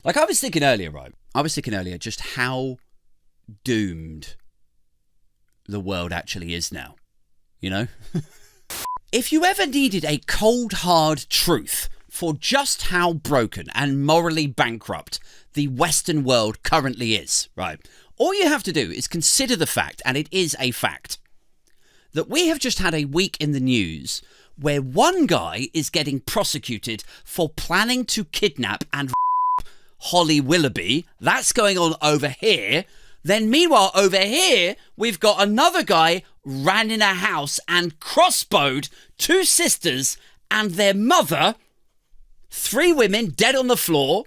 Like, I was thinking earlier, right? I was thinking earlier just how doomed the world actually is now. You know? If you ever needed a cold, hard truth for just how broken and morally bankrupt the Western world currently is, right? All you have to do is consider the fact, and it is a fact, that we have just had a week in the news where one guy is getting prosecuted for planning to kidnap and Holly Willoughby. That's going on over here. Then meanwhile, over here, we've got another guy ran in a house and crossbowed 2 sisters and their mother. 3 women dead on the floor.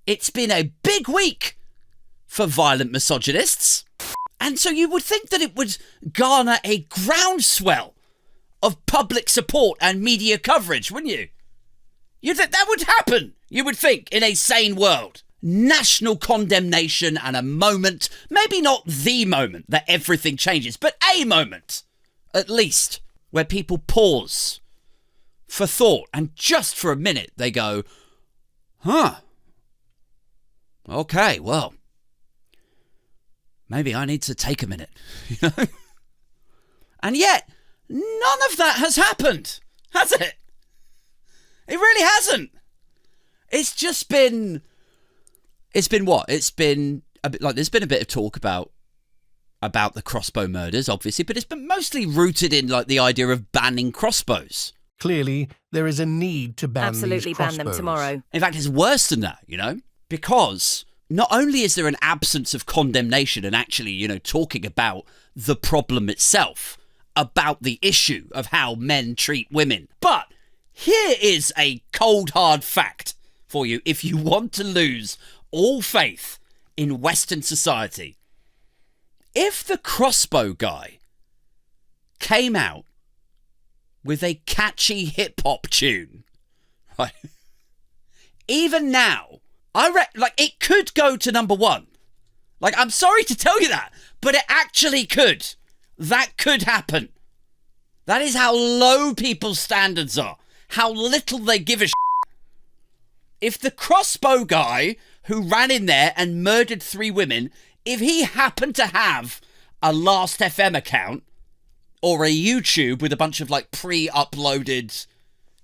It's been a big week for violent misogynists. And so you would think that it would garner a groundswell of public support and media coverage, wouldn't you? You'd think that would happen, you would think, in a sane world. National condemnation and a moment, maybe not the moment that everything changes, but a moment, at least, where people pause for thought and just for a minute they go, huh, okay, well, maybe I need to take a minute, you know? And yet, none of that has happened, has it? It really hasn't. It's just been... It's been what? It's been a bit like there's been a bit of talk about the crossbow murders, obviously, but it's been mostly rooted in like the idea of banning crossbows. Clearly, there is a need to ban Absolutely these ban them tomorrow. In fact, it's worse than that, you know, because not only is there an absence of condemnation and actually, you know, talking about the problem itself, about the issue of how men treat women, but here is a cold, hard fact for you if you want to lose all faith in Western society. If the crossbow guy came out with a catchy hip-hop tune, right, even now, it could go to number 1. Like, I'm sorry to tell you that, but it actually could. That could happen. That is how low people's standards are. How little they give a shit. If the crossbow guy who ran in there and murdered 3 women, if he happened to have a Last FM account or a YouTube with a bunch of like pre-uploaded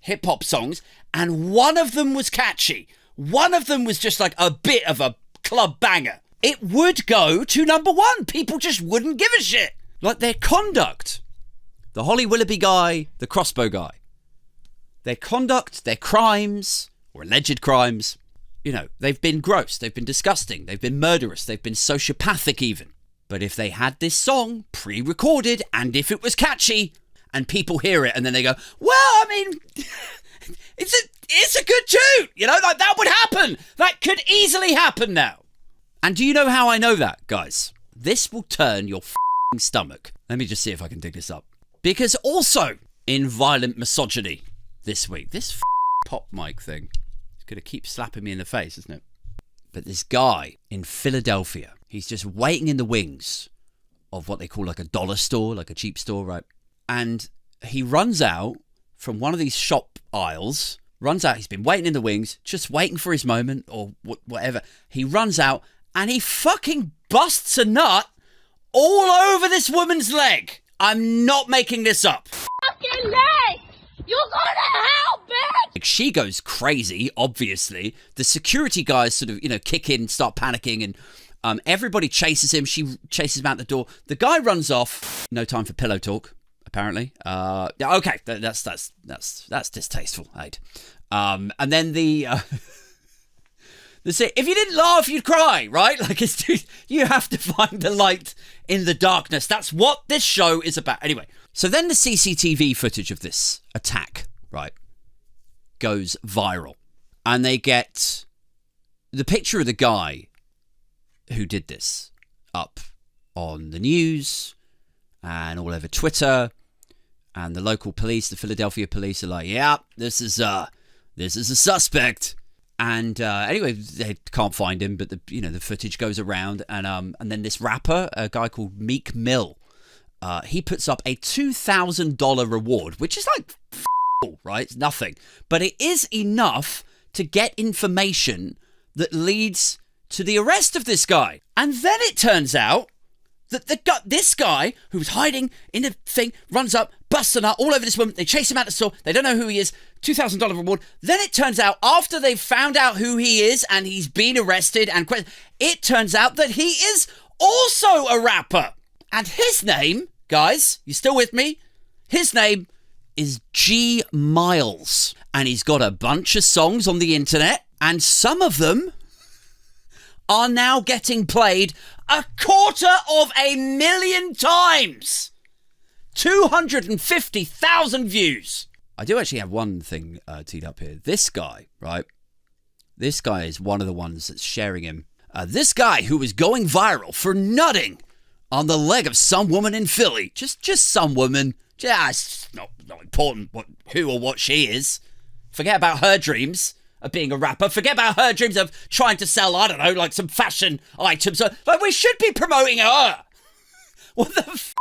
hip-hop songs, and one of them was catchy, one of them was just like a bit of a club banger, it would go to number 1. People just wouldn't give a shit. Like their conduct, the Holly Willoughby guy, the crossbow guy, their conduct, their crimes, or alleged crimes, you know, they've been gross, they've been disgusting, they've been murderous, they've been sociopathic even. But if they had this song pre-recorded, and if it was catchy, and people hear it, and then they go, well, I mean, it's a good tune, you know, like that would happen. That could easily happen now. And do you know how I know that, guys? This will turn your f***ing stomach. Let me just see if I can dig this up. Because also, in violent misogyny this week, this f***ing pop mic thing, going to keep slapping me in the face, isn't it? But this guy in Philadelphia, he's just waiting in the wings of what they call like a dollar store, like a cheap store, right? And he runs out from one of these shop aisles, he's been waiting in the wings, just waiting for his moment or whatever. He runs out and he fucking busts a nut all over this woman's leg. I'm not making this up. Fucking leg! You're gonna hell, bitch! She goes crazy, obviously. The security guys sort of, you know, kick in, start panicking, and everybody chases him. She chases him out the door. The guy runs off. No time for pillow talk, apparently. Okay, that's distasteful, Aid. And then if you didn't laugh, you'd cry, right? Like, you have to find the light in the darkness. That's what this show is about. Anyway, so then the CCTV footage of this attack, right, goes viral. And they get the picture of the guy who did this up on the news and all over Twitter. And the local police, the Philadelphia police, are like, yeah, this is a suspect. And anyway, they can't find him, but the footage goes around, and then this rapper, a guy called Meek Mill, he puts up a $2,000 reward, which is like right? It's nothing, but it is enough to get information that leads to the arrest of this guy. And then it turns out that this guy who was hiding in a thing runs up, busts a nut all over this woman. They chase him out the store. They don't know who he is. $2,000 reward. Then it turns out, after they've found out who he is and he's been arrested, it turns out that he is also a rapper. And his name, guys, you still with me? His name is G Miles. And he's got a bunch of songs on the internet, and some of them are now getting played 250,000 times. 250,000 views. I do actually have one thing teed up here. This guy, right? This guy is one of the ones that's sharing him. This guy who was going viral for nutting on the leg of some woman in Philly. Just some woman. It's not important who or what she is. Forget about her dreams of being a rapper. Forget about her dreams of trying to sell, I don't know, like some fashion items. Like, we should be promoting her. What the f***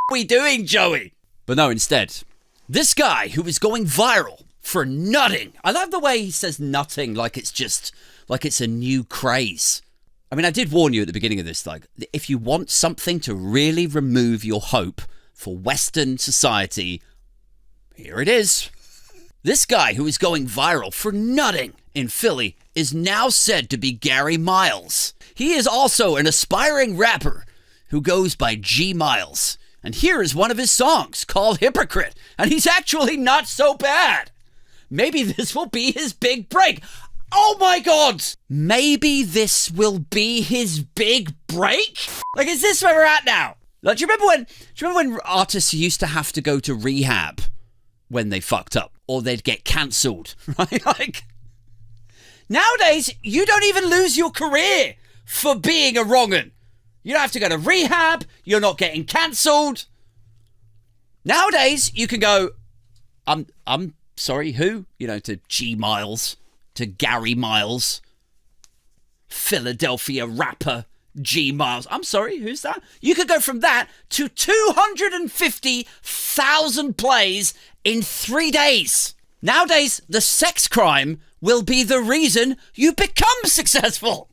are we doing, Joey? But no, instead, this guy who is going viral for nutting. I love the way he says nutting like it's a new craze. I mean, I did warn you at the beginning of this, like, if you want something to really remove your hope for Western society, here it is. This guy who is going viral for nutting in Philly is now said to be Gary Miles. He is also an aspiring rapper who goes by G Miles. And here is one of his songs called Hypocrite. And he's actually not so bad. Maybe this will be his big break. Oh my God! Maybe this will be his big break? Like, is this where we're at now? Like, do you remember when artists used to have to go to rehab when they fucked up? Or they'd get cancelled, right? Like, nowadays, you don't even lose your career for being a wrong'un. You don't have to go to rehab. You're not getting cancelled. Nowadays, you can go, I'm sorry, who? You know, to G Miles, to Gary Miles, Philadelphia rapper G Miles. I'm sorry, who's that? You could go from that to 250,000 plays in 3 days. Nowadays, the sex crime will be the reason you become successful.